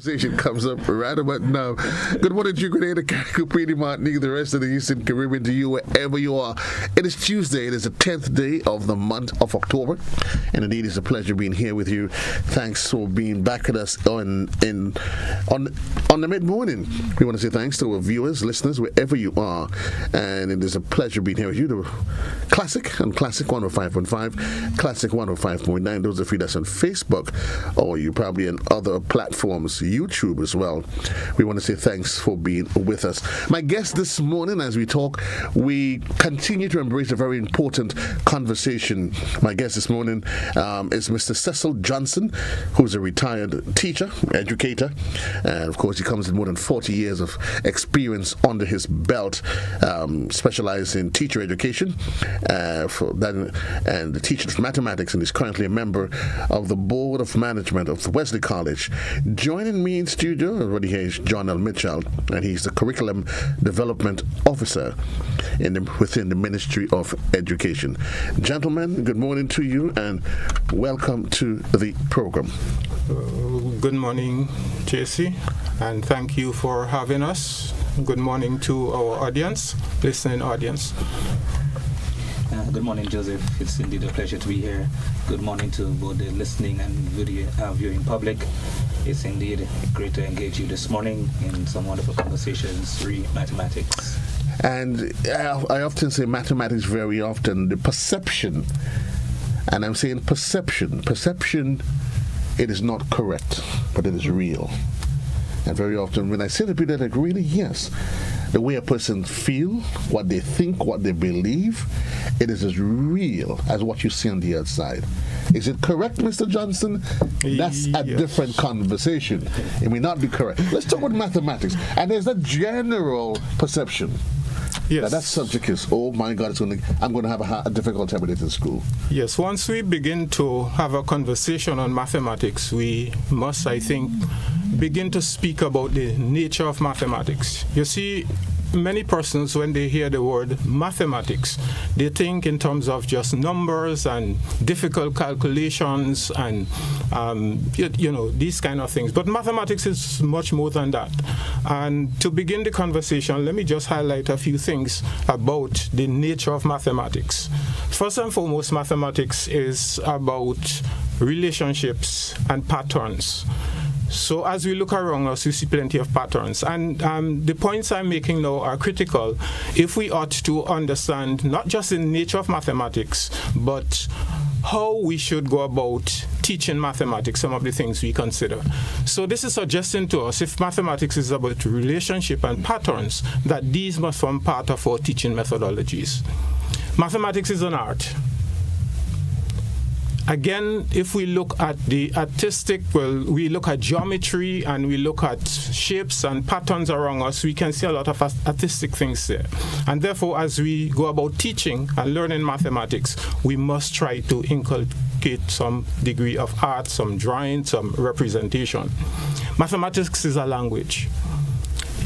conversation comes up right about now. Good morning to you, Grenada, Caribbean, Martinique, the rest of the Eastern Caribbean, to you wherever you are. It is Tuesday. It is the 10th day of the month of October, and indeed it's a pleasure being here with you. Thanks for being back with us on the mid-morning. We want to say thanks to our viewers, listeners, wherever you are, and it is a pleasure being here with you. The Classic and Classic 105.5, Classic 105.9. Those of you that's on Facebook, or you probably on other platforms, YouTube as well. We want to say thanks for being with us. My guest this morning, as we talk, we continue to embrace a very important conversation. My guest this morning is Mr. Cecil Johnson, who's a retired teacher, educator, and of course he comes with more than 40 years of experience under his belt, specialized in teacher education and the teacher of mathematics, and is currently a member of the Board of Management of Wesley College. Joining me in studio already here is Johnell Mitchell, and he's the Curriculum Development Officer within the Ministry of Education. Gentlemen, good morning to you and welcome to the program. Good morning, JC, and thank you for having us. Good morning to our audience, listening audience. Good morning, Joseph. It's indeed a pleasure to be here. Good morning to both the listening and viewing public. It's indeed great to engage you this morning in some wonderful conversations, mathematics. And I often say mathematics very often, the perception, and I'm saying perception, it is not correct, but it is real. And very often when I say to people that really, yes, the way a person feel, what they think, what they believe, it is as real as what you see on the outside. Is it correct, Mr. Johnson? That's a different conversation. It may not be correct. Let's talk about mathematics. And there's a general perception. Yes. That subject is, oh my God, I'm going to have a difficult time with it in school. Yes, once we begin to have a conversation on mathematics, we must, I think, begin to speak about the nature of mathematics. You see, many persons, when they hear the word mathematics, they think in terms of just numbers and difficult calculations and, these kind of things. But mathematics is much more than that. And to begin the conversation, let me just highlight a few things about the nature of mathematics. First and foremost, mathematics is about relationships and patterns. So as we look around us, we see plenty of patterns. And the points I'm making now are critical if we ought to understand not just the nature of mathematics, but how we should go about teaching mathematics, some of the things we consider. So this is suggesting to us, if mathematics is about relationship and patterns, that these must form part of our teaching methodologies. Mathematics is an art. Again, if we look at the artistic, we look at geometry and we look at shapes and patterns around us, we can see a lot of artistic things there. And therefore, as we go about teaching and learning mathematics, we must try to inculcate some degree of art, some drawing, some representation. Mathematics is a language,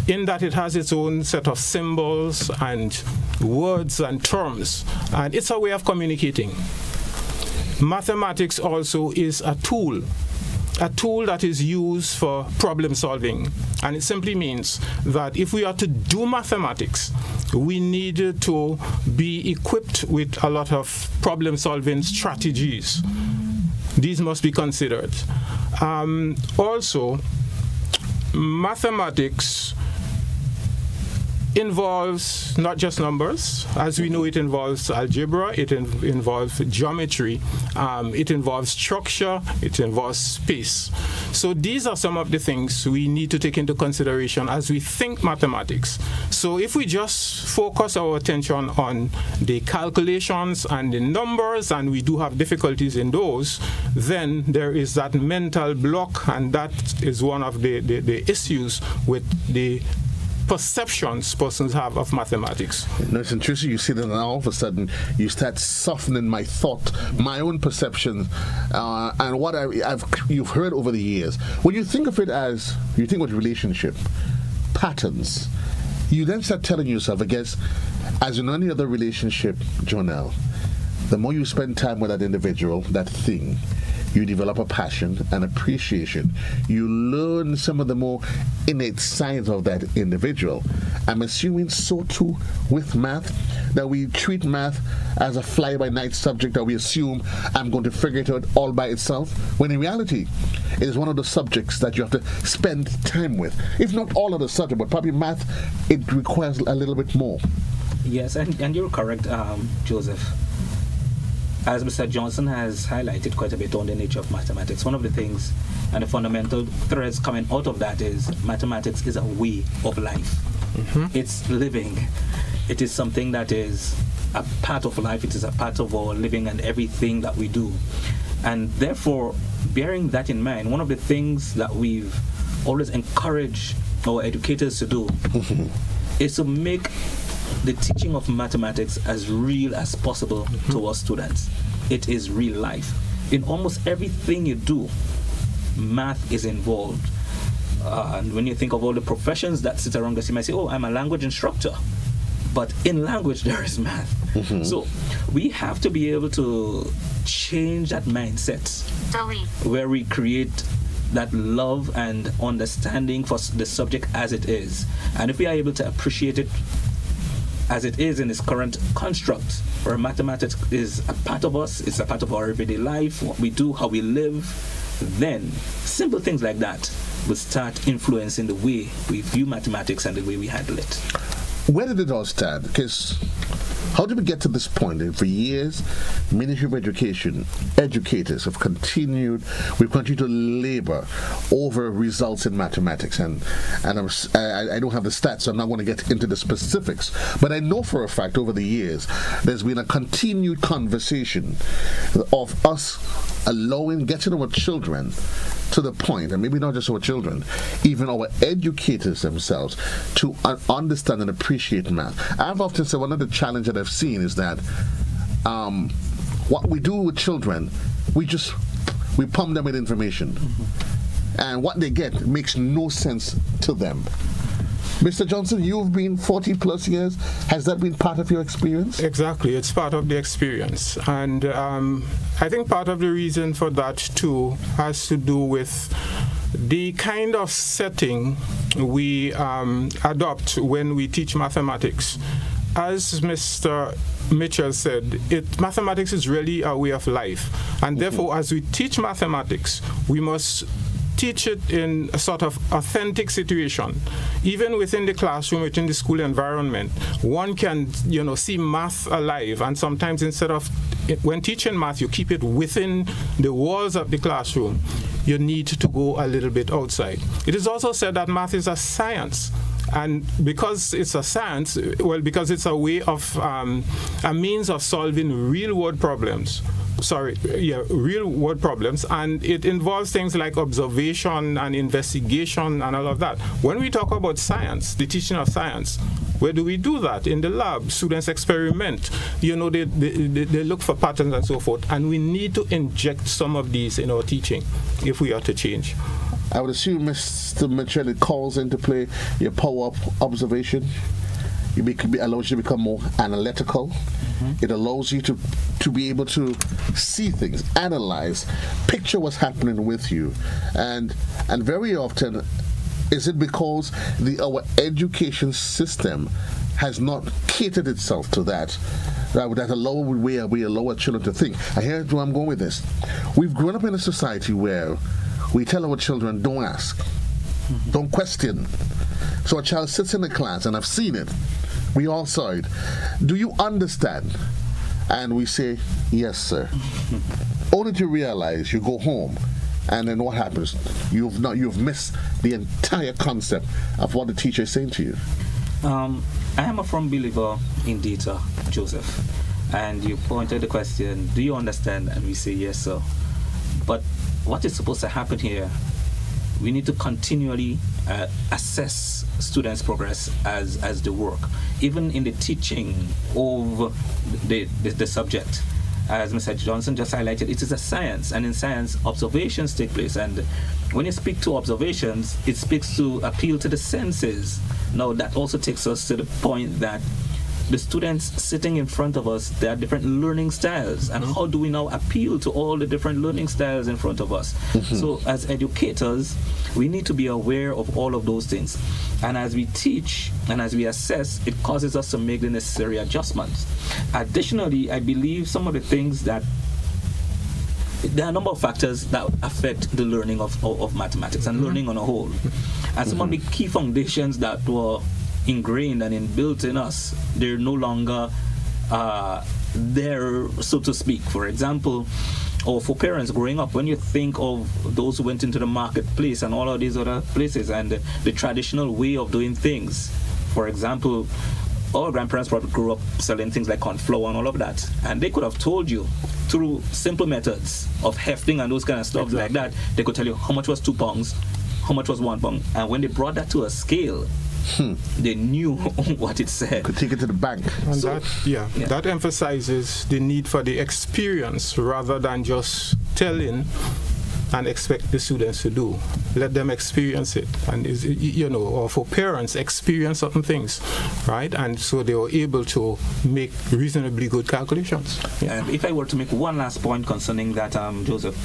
in that it has its own set of symbols and words and terms, and it's a way of communicating. Mathematics also is a tool that is used for problem solving. And it simply means that if we are to do mathematics, we need to be equipped with a lot of problem solving strategies. These must be considered. Also, mathematics involves not just numbers. As we know, it involves algebra, it involves geometry, it involves structure, it involves space. So these are some of the things we need to take into consideration as we think mathematics. So if we just focus our attention on the calculations and the numbers, and we do have difficulties in those, then there is that mental block, and that is one of the issues with the perceptions persons have of mathematics. No, it's interesting. You see that, and all of a sudden you start softening my thought, my own perception, and what you've heard over the years. When you think of it as, you think of relationship, patterns, you then start telling yourself, I guess, as in any other relationship, Johnell, the more you spend time with that individual, that thing, you develop a passion and appreciation. You learn some of the more innate sides of that individual. I'm assuming so too with math, that we treat math as a fly-by-night subject that we assume I'm going to figure it out all by itself, when in reality, it is one of the subjects that you have to spend time with. If not all of the subject, but probably math, it requires a little bit more. Yes, and you're correct, Joseph. As Mr. Johnson has highlighted quite a bit on the nature of mathematics, one of the things and the fundamental threads coming out of that is mathematics is a way of life. It's living. It is something that is a part of life. It is a part of our living and everything that we do. And therefore, bearing that in mind, one of the things that we've always encouraged our educators to do is to make the teaching of mathematics as real as possible to our students. It is real life. In almost everything you do, math is involved. And when you think of all the professions that sit around us, you might say, oh, I'm a language instructor. But in language, there is math. So we have to be able to change that mindset where we create that love and understanding for the subject as it is. And if we are able to appreciate it as it is in its current construct, where mathematics is a part of us, it's a part of our everyday life, what we do, how we live, then simple things like that will start influencing the way we view mathematics and the way we handle it. Where did it all start? Because how did we get to this point? And for years, Ministry of Education, educators have continued, we've continued to labor over results in mathematics. And I don't have the stats, so I'm not going to get into the specifics. But I know for a fact over the years, there's been a continued conversation of us getting our children to the point, and maybe not just our children, even our educators themselves, to understand and appreciate math. I've often said one of the challenges that I've seen is that what we do with children, we pump them with information, and what they get makes no sense to them. Mr. Johnson, you've been 40 plus years. Has that been part of your experience? Exactly. It's part of the experience. And I think part of the reason for that, too, has to do with the kind of setting we adopt when we teach mathematics. As Mr. Mitchell said, mathematics is really a way of life. And therefore, as we teach mathematics, we must teach it in a sort of authentic situation. Even within the classroom, within the school environment, one can, see math alive. And sometimes instead of, when teaching math, you keep it within the walls of the classroom. You need to go a little bit outside. It is also said that math is a science. And because it's a science, because it's a way of, a means of solving real-world problems. Real-world problems, and it involves things like observation and investigation and all of that. When we talk about science, the teaching of science, where do we do that? In the lab, students experiment. They look for patterns and so forth, and we need to inject some of these in our teaching if we are to change. I would assume, Mr. Mitchell, it calls into play your power of observation. It allows you to become more analytical. It allows you to be able to see things, analyze, picture what's happening with you. And very often, is it because our education system has not catered itself to that allow we allow our children to think. I hear where I'm going with this. We've grown up in a society where we tell our children, don't ask, don't question. So a child sits in the class, and I've seen it. We all saw it. Do you understand? And we say, yes, sir. Only to realize you go home, and then what happens? You've missed the entire concept of what the teacher is saying to you. I am a firm believer in data, Joseph. And you pointed the question, do you understand? And we say, yes, sir. But what is supposed to happen here? We need to continually assess students' progress as they work, even in the teaching of the subject. As Mr. Johnson just highlighted, it is a science, and in science, observations take place. And when you speak to observations, it speaks to appeal to the senses. Now, that also takes us to the point that the students sitting in front of us, there are different learning styles, and how do we now appeal to all the different learning styles in front of us? So as educators, we need to be aware of all of those things, and as we teach and as we assess, it causes us to make the necessary adjustments. Additionally, I believe some of the things that there are a number of factors that affect the learning of mathematics and learning on a whole. And some of the key foundations that were ingrained and inbuilt in us, they're no longer there, so to speak. For example, or for parents growing up, when you think of those who went into the marketplace and all of these other places and the traditional way of doing things, for example, our grandparents probably grew up selling things like corn flour and all of that, and they could have told you through simple methods of hefting and those kind of stuff like that. They could tell you how much was 2 pounds, how much was 1 pound, and when they brought that to a scale, they knew what it said. Could take it to the bank. And So- that emphasizes the need for the experience rather than just telling and expect the students to do. Let them experience it, and or for parents, experience certain things, right? And so they were able to make reasonably good calculations. And if I were to make one last point concerning that, Joseph,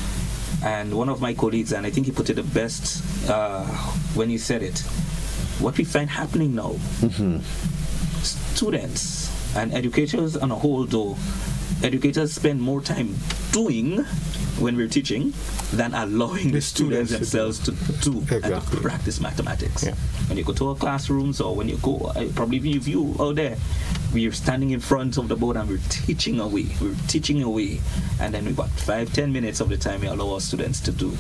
and one of my colleagues, and I think he put it the best when he said it, what we find happening now, students and educators on a whole, though, educators spend more time doing when we're teaching than allowing the students themselves to do and to practice mathematics. Yeah. When you go to our classrooms, or when you go, probably if you out there, we're standing in front of the board and we're teaching away. And then we've got 5-10 minutes of the time we allow our students to do.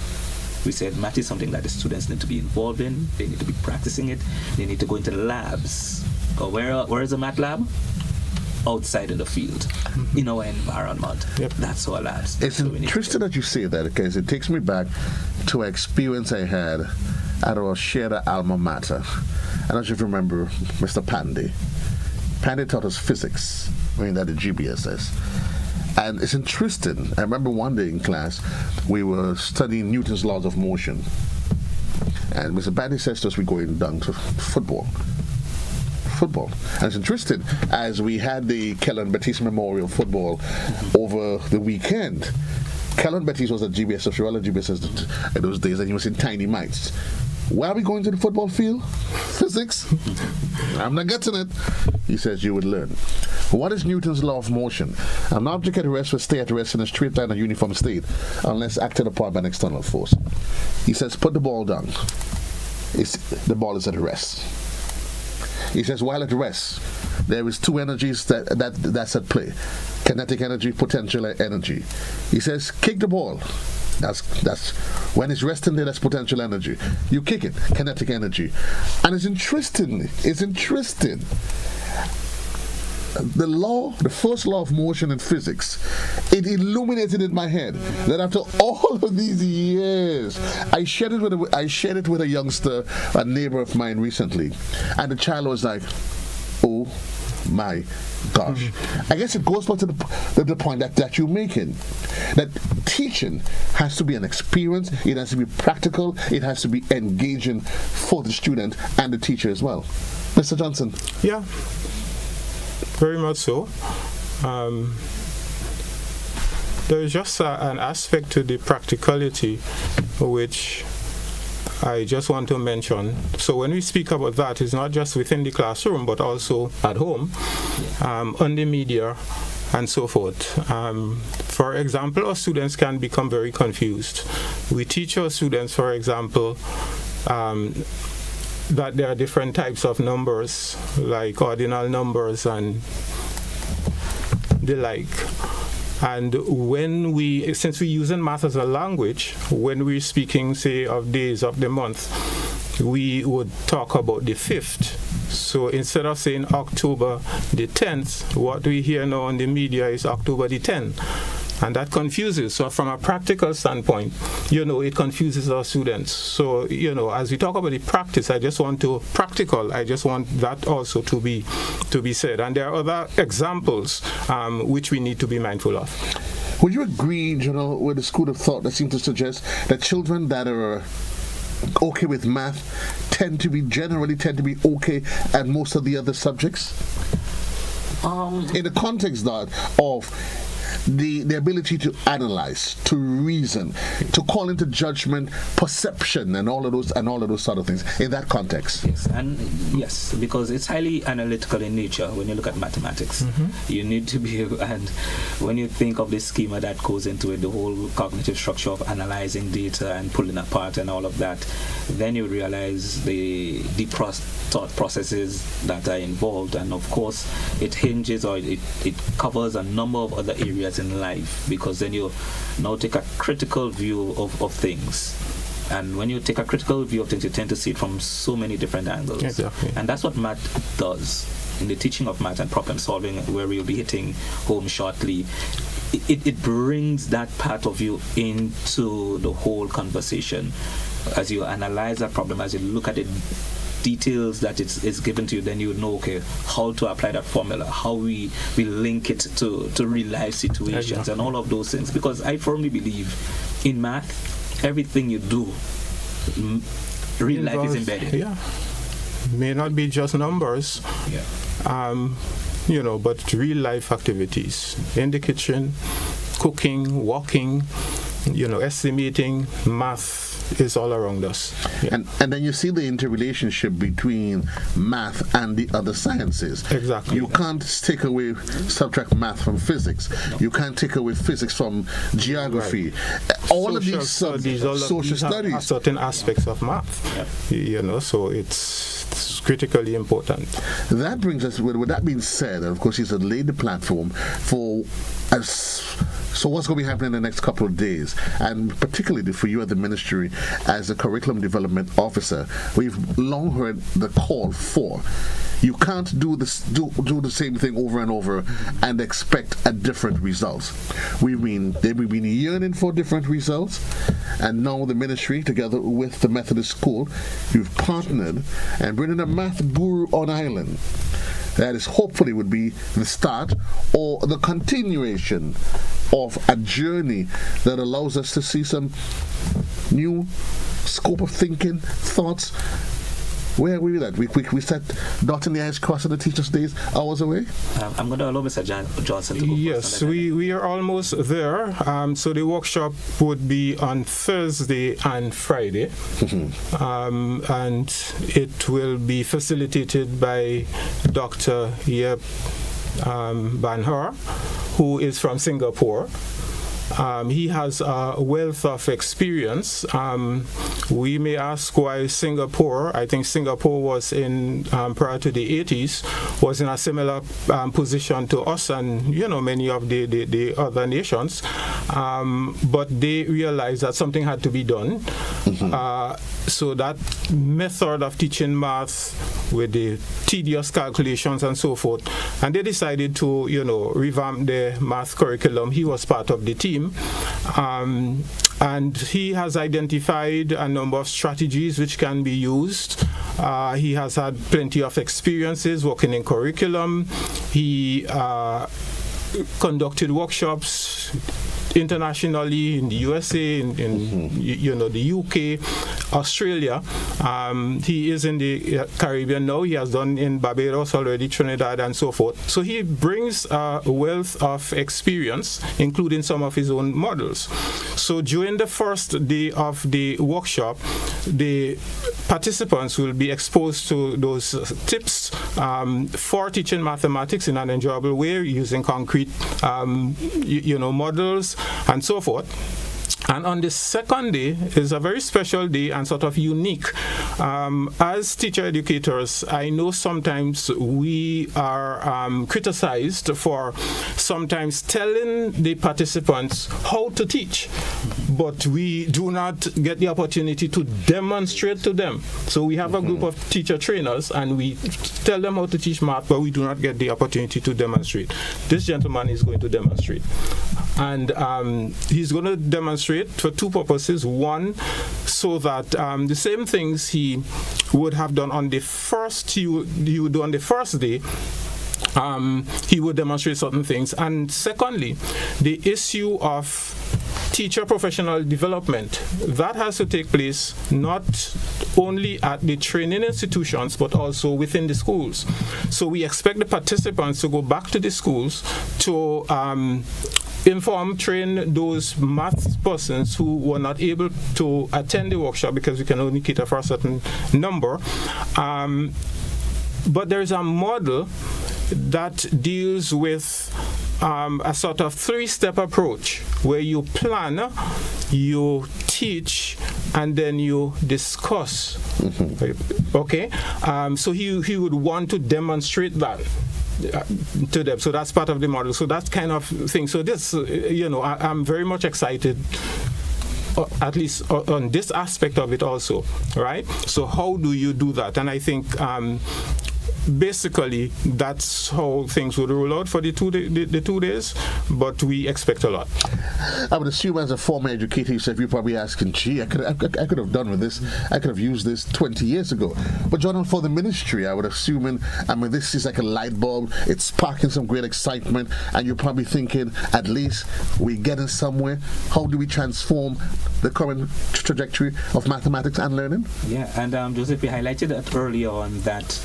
We said math is something that the students need to be involved in. They need to be practicing it. They need to go into the labs. Where is a math lab? Outside of the field, in our environment. That's our labs. It's interesting that you say that, because it takes me back to an experience I had at our shared alma mater. I don't know if you remember Mr. Pandey. Pandey taught us physics when that at GBSS. And it's interesting. I remember one day in class, we were studying Newton's laws of motion. And Mr. Pandey says to us, we're going down to football. And it's interesting, as we had the Kellen Batiste Memorial Football over the weekend. Kellen Batiste was at GBS, Shirella GBS in those days, and he was in tiny mites. Why are we going to the football field? Physics? I'm not getting it. He says you would learn. What is Newton's law of motion? An object at rest will stay at rest in a straight line or uniform state unless acted upon by an external force. He says put the ball down. The ball is at rest. He says while at rest, there is 2 energies that's at play: kinetic energy, potential energy. He says kick the ball. That's when it's resting there. That's potential energy. You kick it, kinetic energy. And it's interesting. The first law of motion in physics, it illuminated in my head that after all of these years, I shared it with a youngster, a neighbor of mine recently, and the child was like, "Oh my gosh!" I guess it goes back to the point that you're making, that teaching has to be an experience. It has to be practical. It has to be engaging for the student and the teacher as well. Mr. Johnson. Yeah. Very much so. There is just an aspect to the practicality which I just want to mention. So when we speak about that, it's not just within the classroom, but also at home, on the media, and so forth. For example, our students can become very confused. We teach our students, for example, that there are different types of numbers, like ordinal numbers and the like. And since we're using math as a language, when we're speaking, say, of days of the month, we would talk about the 5th. So instead of saying October the 10th, what we hear now on the media is October the 10th. And that confuses. So from a practical standpoint, it confuses our students. So, as we talk about the practice, I just want that also to be said. And there are other examples which we need to be mindful of. Would you agree, Johnell, with the school of thought that seems to suggest that children that are okay with math generally tend to be okay at most of the other subjects? In the context that of the ability to analyze, to reason, to call into judgment, perception, and all of those sort of things in that context. Yes, because it's highly analytical in nature. When you look at mathematics, you need to be able, and when you think of the schema that goes into it, the whole cognitive structure of analyzing data and pulling apart and all of that, then you realize the thought processes that are involved, and of course it hinges, or it covers a number of other areas in life, because then you now take a critical view of things. And when you take a critical view of things, you tend to see it from so many different angles. Exactly. And that's what math does. In the teaching of math and problem solving, where we'll be hitting home shortly, it brings that part of you into the whole conversation. As you analyze that problem, as you look at it, details that is given to you, then you know, okay, how to apply that formula, how we link it to real life situations, and all of those things. Because I firmly believe in math, everything you do, real life is embedded. Yeah, may not be just numbers. But real life activities in the kitchen, cooking, walking, estimating, math is all around us. And then you see the interrelationship between math and the other sciences. Exactly. You can't take away, subtract math from physics. You can't take away physics from geography. Right. All of these studies, social studies, have certain aspects of math. So it's critically important. That brings us, with that being said, and of course he's laid the platform for so what's going to be happening in the next couple of days, and particularly for you at the ministry as a curriculum development officer, we've long heard the call for, you can't do the same thing over and over and expect a different result. We've been yearning for different results, and now the ministry, together with the Methodist School, you've partnered and bringing a math guru on island. That is hopefully would be the start or the continuation of a journey that allows us to see some new scope of thinking, thoughts. Where are we with that? We set dotting the I's, crossing the teacher's days hours away? I'm going to allow Mr. Johnson to go first. Yes, we are almost there. So the workshop would be on Thursday and Friday. And it will be facilitated by Dr. Yep Banhar, who is from Singapore. He has a wealth of experience. We may ask why Singapore. I think Singapore was prior to the 80s, was in a similar position to us and many of the other nations. But they realized that something had to be done. So that method of teaching math with the tedious calculations and so forth, and they decided to revamp the math curriculum. He was part of the team. And he has identified a number of strategies which can be used. He has had plenty of experiences working in curriculum. He conducted workshops internationally in the USA, in the UK, Australia. He is in the Caribbean now. He has done in Barbados already, Trinidad, and so forth. So he brings a wealth of experience, including some of his own models. So during the first day of the workshop, the participants will be exposed to those tips for teaching mathematics in an enjoyable way, using concrete, models and so forth. And on the second day is a very special day and sort of unique. As teacher educators, I know sometimes we are criticized for sometimes telling the participants how to teach, but we do not get the opportunity to demonstrate to them. So we have a group of teacher trainers and we tell them how to teach math, but we do not get the opportunity to demonstrate. This gentleman is going to demonstrate. And he's going to demonstrate for two purposes. One, so that the same things he would have done on the first, he would do on the first day, he would demonstrate certain things. And secondly, the issue of teacher professional development. That has to take place not only at the training institutions, but also within the schools. So we expect the participants to go back to the schools to train those math persons who were not able to attend the workshop because we can only cater for a certain number. But there's a model that deals with a sort of three-step approach where you plan, you teach, and then you discuss. Okay? So he would want to demonstrate that to them. So that's part of the model. So that kind of thing. So this, I'm very much excited, at least on this aspect of it also, right? So how do you do that? And I think basically that's how things would roll out for the 2 days, but we expect a lot. I would assume as a former educator yourself, you're probably asking, gee, I could have done with this, I could have used this 20 years ago. But Johnell, for the ministry, I would assume, this is like a light bulb, it's sparking some great excitement, and you're probably thinking, at least we're getting somewhere. How do we transform the current trajectory of mathematics and learning? Yeah, and Joseph, we highlighted that earlier on that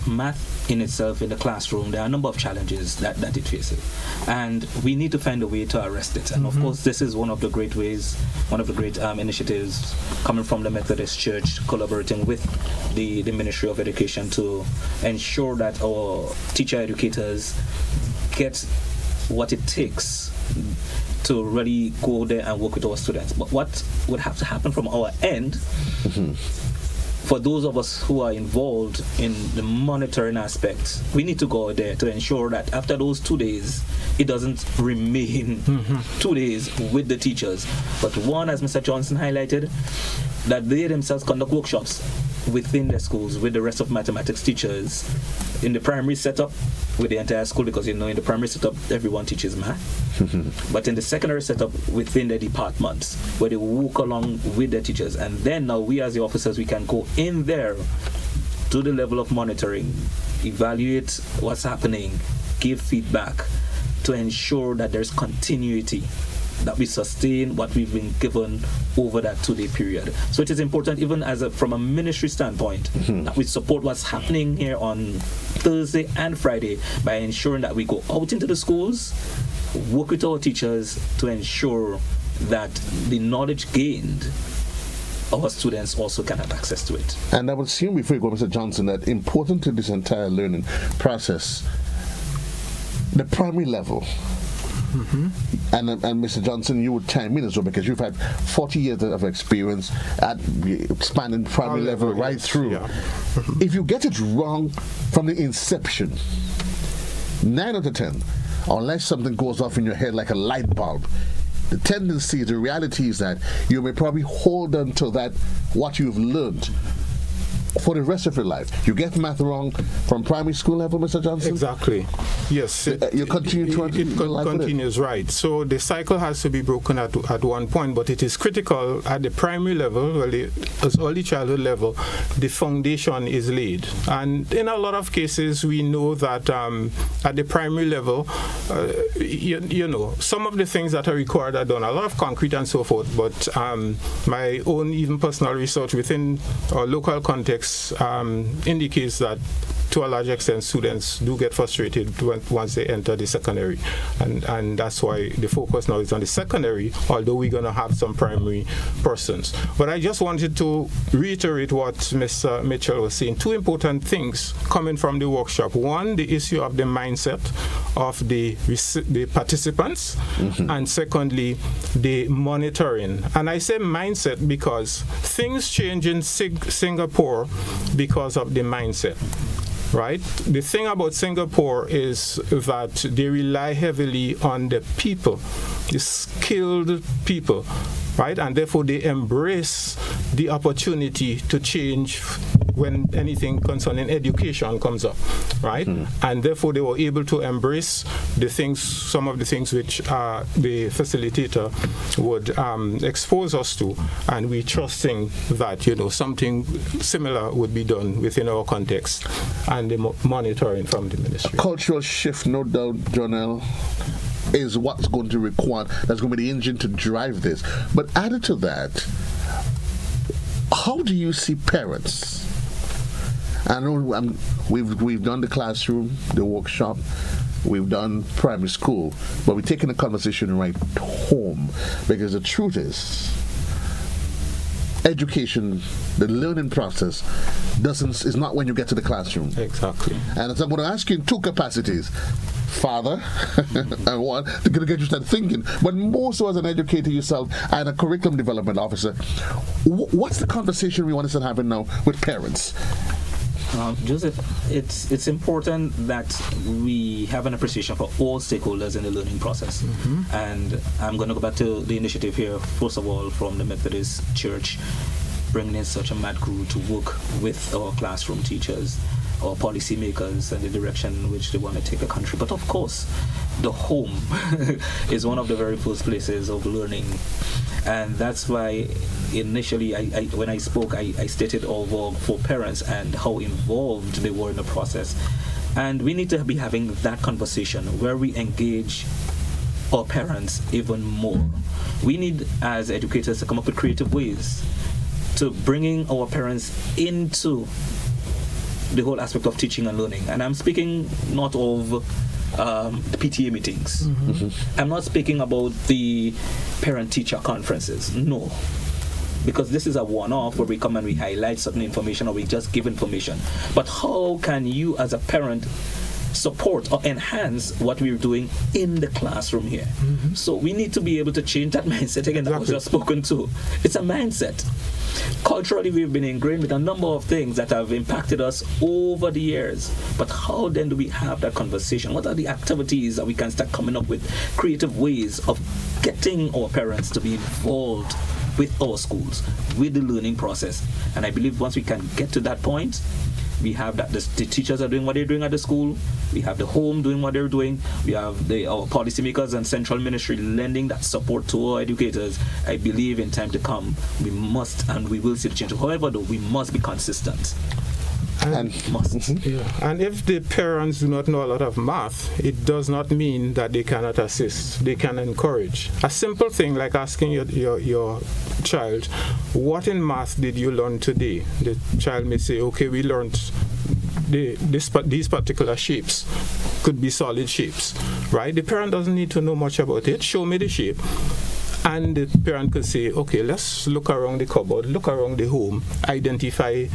math in itself in the classroom, there are a number of challenges that it faces, and we need to find a way to arrest it. And of course, this is one of the great ways, one of the great initiatives coming from the Methodist Church, collaborating with the Ministry of Education to ensure that our teacher educators get what it takes to really go there and work with our students. But what would have to happen from our end, for those of us who are involved in the monitoring aspect, we need to go there to ensure that after those 2 days, it doesn't remain 2 days with the teachers. But one, as Mr. Johnson highlighted, that they themselves conduct workshops within their schools with the rest of mathematics teachers in the primary setup with the entire school, because in the primary setup everyone teaches math, but in the secondary setup within the departments where they work along with the teachers. And then now we as the officers, we can go in there to the level of monitoring, evaluate what's happening, give feedback to ensure that there's continuity, that we sustain what we've been given over that 2-day period. So it is important, even from a ministry standpoint, that we support what's happening here on Thursday and Friday by ensuring that we go out into the schools, work with our teachers to ensure that the knowledge gained, our students also can have access to it. And I would assume, before you go, Mr. Johnson, that important to this entire learning process, the primary level. And Mr. Johnson, you would chime in as well, because you've had 40 years of experience at expanding primary level right through. Yeah. If you get it wrong from the inception, 9 out of 10, unless something goes off in your head like a light bulb, the tendency, the reality is that you may probably hold on to that, what you've learned, for the rest of your life. You get math wrong from primary school level, Mr. Johnson? Exactly. Yes. You continue to it continues, right. So the cycle has to be broken at one point, but it is critical at the primary level, as early childhood level, the foundation is laid. And in a lot of cases, we know that at the primary level, some of the things that are required are done, a lot of concrete and so forth, but my own even personal research within our local context indicates that to a large extent students do get frustrated once they enter the secondary, and that's why the focus now is on the secondary, although we're going to have some primary persons. But I just wanted to reiterate what Mr. Mitchell was saying. Two important things coming from the workshop. One, the issue of the mindset of the participants, and secondly, the monitoring. And I say mindset because things change in Singapore because of the mindset. Right? The thing about Singapore is that they rely heavily on the people, the skilled people, right? And therefore they embrace the opportunity to change when anything concerning education comes up, right? And therefore they were able to embrace the things, some of the things which the facilitator would expose us to, and we're trusting that something similar would be done within our context and the monitoring from the ministry. A cultural shift, no doubt, Johnell. is what's going to require, that's going to be the engine to drive this. But added to that, how do you see parents? I know we've done the classroom, the workshop, we've done primary school, but we're taking the conversation right home, because the truth is, education, the learning process, is not when you get to the classroom. Exactly. And so I'm going to ask you in two capacities. Father, and one, to get you start thinking, but more so as an educator yourself and a curriculum development officer. What's the conversation we want to start having now with parents? Joseph, it's important that we have an appreciation for all stakeholders in the learning process. And I'm going to go back to the initiative here, first of all, from the Methodist Church, bringing in such a mad crew to work with our classroom teachers, our policymakers, and the direction in which they want to take the country. But of course, the home is one of the very first places of learning. And that's why initially, when I spoke, I stated our vogue for parents and how involved they were in the process. And we need to be having that conversation where we engage our parents even more. We need, as educators, to come up with creative ways to bringing our parents into the whole aspect of teaching and learning. And I'm speaking not of the PTA meetings. I'm not speaking about the parent-teacher conferences. No. Because this is a one-off where we come and we highlight certain information or we just give information. But how can you as a parent support or enhance what we're doing in the classroom here? So we need to be able to change that mindset again that was just spoken to. It's a mindset. Culturally, we've been ingrained with a number of things that have impacted us over the years. But how then do we have that conversation? What are the activities that we can start coming up with creative ways of getting our parents to be involved with our schools, with the learning process? And I believe once we can get to that point, we have that the teachers are doing what they're doing at the school, we have the home doing what they're doing, we have our policymakers and central ministry lending that support to our educators. I believe in time to come, we must and we will see the change. However, though, we must be consistent. And must. And if the parents do not know a lot of math, it does not mean that they cannot assist. They can encourage. A simple thing like asking your child, what in math did you learn today? The child may say, okay, we learned these particular shapes. Could be solid shapes, right? The parent doesn't need to know much about it. Show me the shape. And the parent could say, okay, let's look around the cupboard, look around the home, identify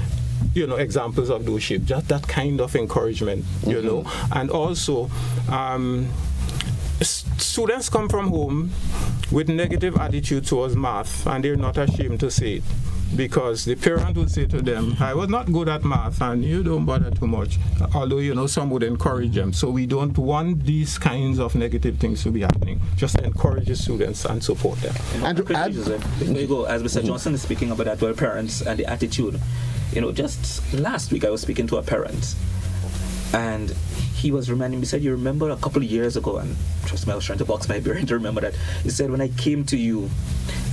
examples of those shapes. Just that kind of encouragement, you know. And also, students come from home with negative attitude towards math, and they're not ashamed to say it. Because the parent would say to them, I was not good at math and you don't bother too much. Although, some would encourage them. So we don't want these kinds of negative things to be happening. Just encourage the students and support them. And before you go, as Mr. Johnson is speaking about that, well, parents and the attitude. Just last week I was speaking to a parent and he was reminding me, he said, you remember a couple of years ago, and trust me, I was trying to box my brain to remember that. He said, when I came to you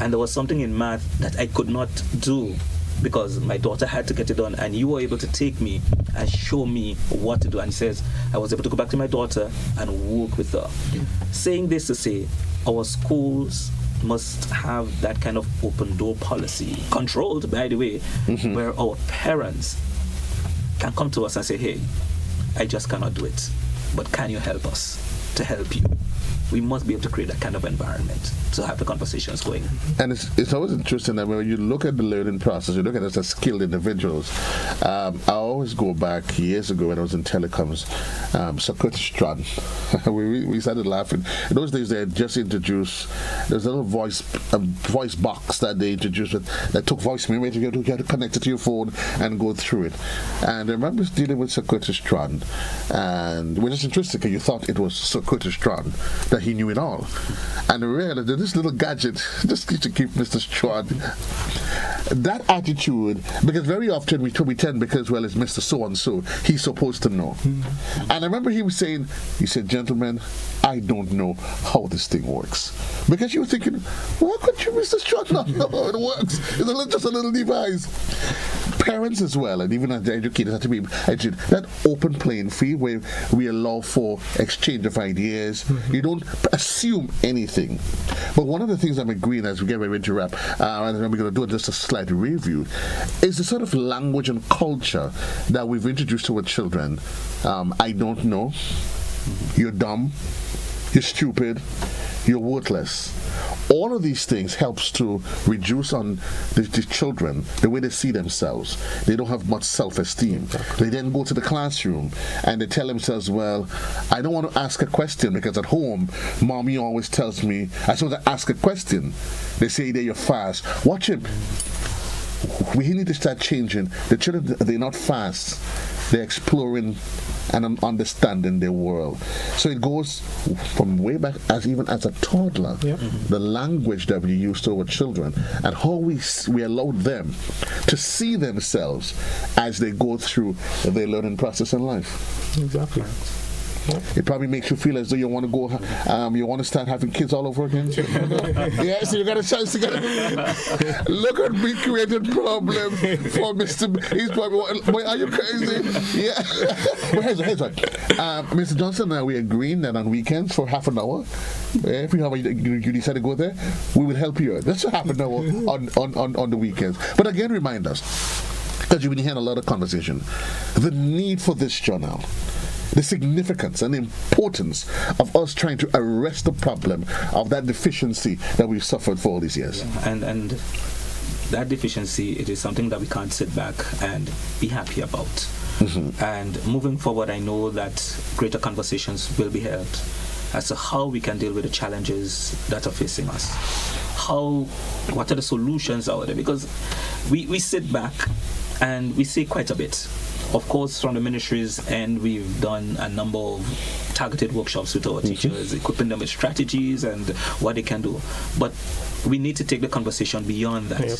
and there was something in math that I could not do because my daughter had to get it done, and you were able to take me and show me what to do. And he says, I was able to go back to my daughter and work with her. Saying this to say, our schools must have that kind of open door policy, controlled, by the way, where our parents can come to us and say, hey, I just cannot do it, but can you help us to help you? We must be able to create that kind of environment to have the conversations going. And it's always interesting that when you look at the learning process, you look at us as skilled individuals. I always go back years ago when I was in telecoms, Sir Curtis Strand. we started laughing. In those days, they had just introduced, there's a little voice box that they introduced that took voice memory. You had to connect it to your phone and go through it. And I remember dealing with Sir Curtis Strand, and we're just interested because you thought it was Sir Curtis Strand that he knew it all. And I realized that this little gadget just to keep Mr. Strand. That attitude, because very often we tend, because, well, it's Mr. So-and-so, he's supposed to know. And I remember he said, gentlemen, I don't know how this thing works. Because you were thinking, why could you, Mr. Strand, not know how it works? It's just a little device. parents as well, and even as the educators have to be educated, that open playing field where we allow for exchange of ideas. You don't assume anything. But one of the things I'm agreeing as we get ready to wrap, and we're going to do just a slight review, is the sort of language and culture that we've introduced to our children. I don't know. You're dumb. You're stupid. You're worthless. All of these things helps to reduce on the children the way they see themselves. They don't have much self-esteem. Exactly. They then go to the classroom and they tell themselves, well, I don't want to ask a question because at home, mommy always tells me I supposed to ask a question. They say that you're fast. Watch it. We need to start changing. The children, they're not fast. They're exploring and understanding their world. So it goes from way back even as a toddler, the language that we use to our children and how we allow them to see themselves as they go through their learning process in life. Exactly. It probably makes you feel as though you want to go, you want to start having kids all over again. Yeah, so you got a chance to get. Look at me created problem for Mr. He's probably, boy, are you crazy? Yeah. Well, here's what. Mr. Johnson and I, we agreed that on weekends for half an hour, if you decide to go there, we will help you. That's a half an hour on the weekends. But again, remind us, because you've been hearing a lot of conversation, the need for this journal. The significance and the importance of us trying to arrest the problem of that deficiency that we've suffered for all these years. Yeah, and that deficiency, it is something that we can't sit back and be happy about. And moving forward, I know that greater conversations will be held as to how we can deal with the challenges that are facing us. What are the solutions out there? Because we sit back and we say quite a bit. Of course, from the ministry's end, we've done a number of targeted workshops with our teachers, equipping them with strategies and what they can do. But we need to take the conversation beyond that. Yep.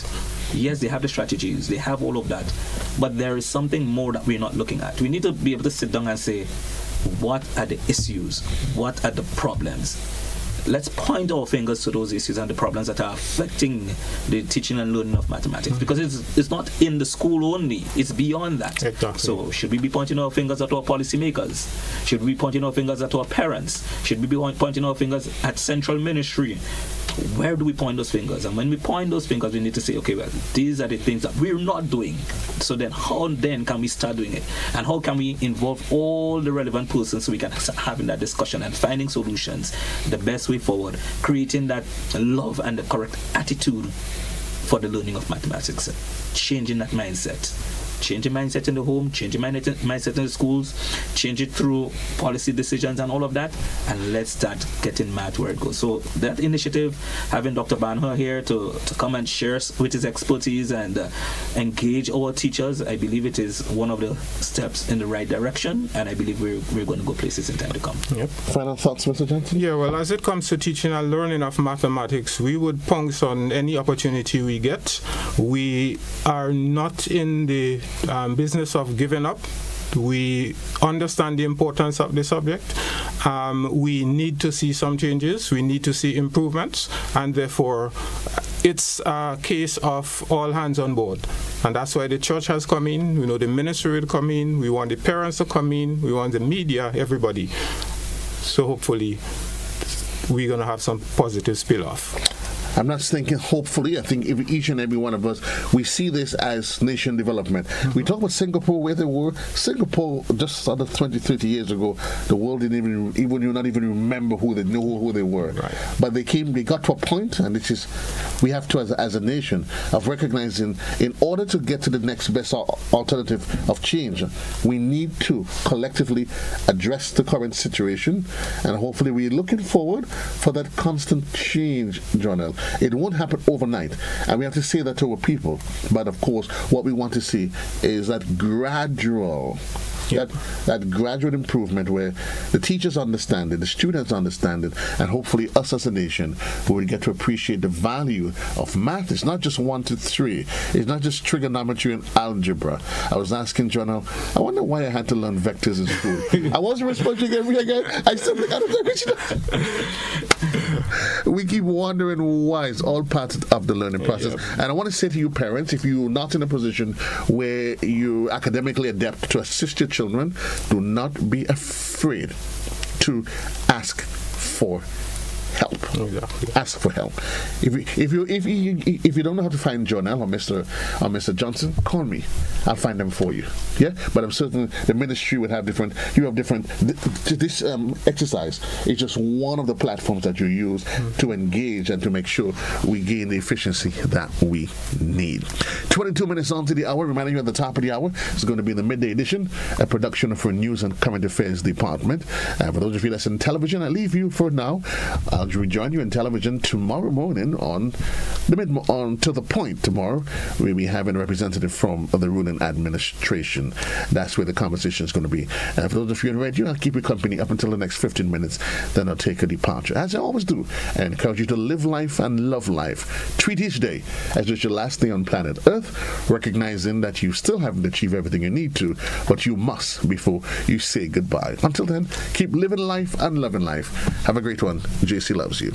Yes, they have the strategies, they have all of that. But there is something more that we're not looking at. We need to be able to sit down and say, what are the issues? What are the problems? Let's point our fingers to those issues and the problems that are affecting the teaching and learning of mathematics, because it's not in the school only, it's beyond that. Exactly. So should we be pointing our fingers at our policymakers? Should we be pointing our fingers at our parents? Should we be pointing our fingers at central ministry? Where do we point those fingers? And when we point those fingers, we need to say, okay, well, these are the things that we're not doing. So then how then can we start doing it? And how can we involve all the relevant persons so we can start having that discussion and finding solutions, the best way forward, creating that love and the correct attitude for the learning of mathematics, changing that mindset. Change your mindset in the home, change your mindset in the schools, change it through policy decisions and all of that, and let's start getting math where it goes. So that initiative, having Dr. Banher here to come and share with his expertise and engage our teachers, I believe it is one of the steps in the right direction, and I believe we're going to go places in time to come. Yep. Final thoughts, Mr. Johnson? Yeah, well, as it comes to teaching and learning of mathematics, we would pounce on any opportunity we get. We are not in the business of giving up. We understand the importance of the subject. We need to see some changes. We need to see improvements, and therefore it's a case of all hands on board. And that's why the church has come in. We know the ministry will come in. We want the parents to come in. We want the media, everybody. So hopefully we're going to have some positive spill-off. I'm not thinking hopefully. I think each and every one of us, we see this as nation development. We talk about Singapore, where they were. Singapore, just under 20, 30 years ago, the world didn't even not even remember who they were. Right. But they got to a point, and it is, we have to, as a nation, of recognizing, in order to get to the next best alternative of change, we need to collectively address the current situation, and hopefully we're looking forward for that constant change, Johnell. It won't happen overnight, and we have to say that to our people. But of course, what we want to see is that gradual improvement where the teachers understand it, the students understand it, and hopefully us as a nation will get to appreciate the value of math. It's not just 1 to 3. It's not just trigonometry and algebra. I was asking Johnell, I wonder why I had to learn vectors in school. I wasn't responding again. I simply got to We keep wondering why. It's all part of the learning process. And I want to say to you parents, if you're not in a position where you're academically adept to assist your children, do not be afraid to ask for help. Exactly. Ask for help. If you don't know how to find Johnell or Mr. Johnson, call me. I'll find them for you. Yeah, but I'm certain the ministry would have different. You have different. This exercise is just one of the platforms that you use to engage and to make sure we gain the efficiency that we need. 22 minutes on to the hour. Reminding you at the top of the hour, it's going to be the midday edition, a production of our News and Current Affairs Department. For those of you that's in television, I leave you for now. I'll rejoin you in television tomorrow morning on To the Point. Tomorrow we'll be having a representative from the ruling administration. That's where the conversation is going to be. For those of you in radio, I'll keep you company up until the next 15 minutes. Then I'll take a departure, as I always do. I encourage you to live life and love life. Treat each day as it's your last day on planet Earth, recognizing that you still haven't achieved everything you need to, but you must before you say goodbye. Until then, keep living life and loving life. Have a great one. JC loves you.